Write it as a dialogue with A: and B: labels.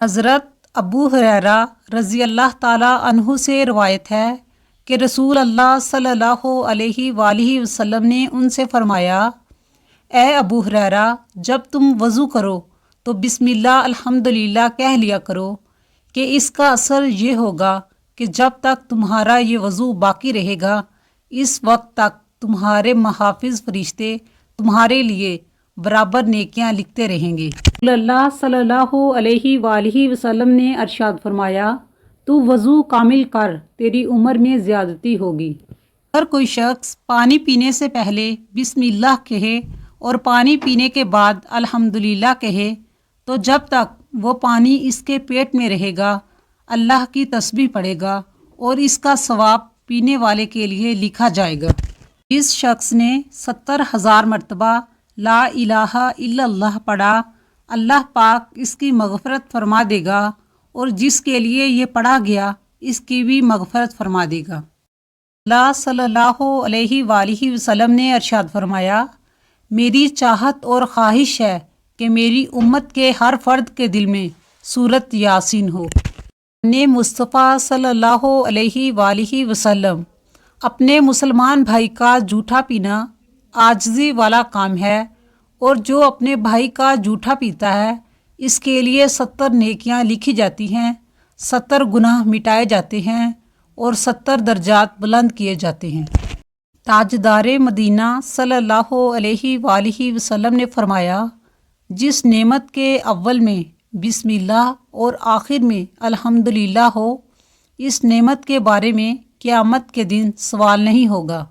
A: حضرت ابو ہریرہ رضی اللہ تعالیٰ عنہ سے روایت ہے کہ رسول اللہ صلی اللہ علیہ وآلہ وسلم نے ان سے فرمایا، اے ابو ہریرہ، جب تم وضو کرو تو بسم اللہ الحمدللہ کہہ لیا کرو، کہ اس کا اثر یہ ہوگا کہ جب تک تمہارا یہ وضو باقی رہے گا اس وقت تک تمہارے محافظ فرشتے تمہارے لیے برابر نیکیاں لکھتے رہیں گے۔ رسول اللہ صلی اللہ علیہ وآلہ وسلم نے ارشاد فرمایا، تو وضو کامل کر، تیری عمر میں زیادتی ہوگی۔ اگر کوئی شخص پانی پینے سے پہلے بسم اللہ کہے اور پانی پینے کے بعد الحمدللہ کہے تو جب تک وہ پانی اس کے پیٹ میں رہے گا اللہ کی تسبیح پڑھے گا اور اس کا ثواب پینے والے کے لیے لکھا جائے گا۔ جس شخص نے 70,000 مرتبہ لا الہ الا اللہ پڑھا اللہ پاک اس کی مغفرت فرما دے گا، اور جس کے لیے یہ پڑھا گیا اس کی بھی مغفرت فرما دے گا۔ اللہ صلی اللہ علیہ وآلہ وسلم نے ارشاد فرمایا، میری چاہت اور خواہش ہے کہ میری امت کے ہر فرد کے دل میں سورۃ یاسین ہو۔ نے مصطفیٰ صلی اللہ علیہ وآلہ وسلم، اپنے مسلمان بھائی کا جھوٹا پینا عاجزی والا کام ہے، اور جو اپنے بھائی کا جھوٹا پیتا ہے اس کے لیے 70 نیکیاں لکھی جاتی ہیں، 70 گناہ مٹائے جاتے ہیں اور 70 درجات بلند کیے جاتے ہیں۔ تاجدار مدینہ صلی اللہ علیہ وآلہ وسلم نے فرمایا، جس نعمت کے اول میں بسم اللہ اور آخر میں الحمدللہ ہو، اس نعمت کے بارے میں قیامت کے دن سوال نہیں ہوگا۔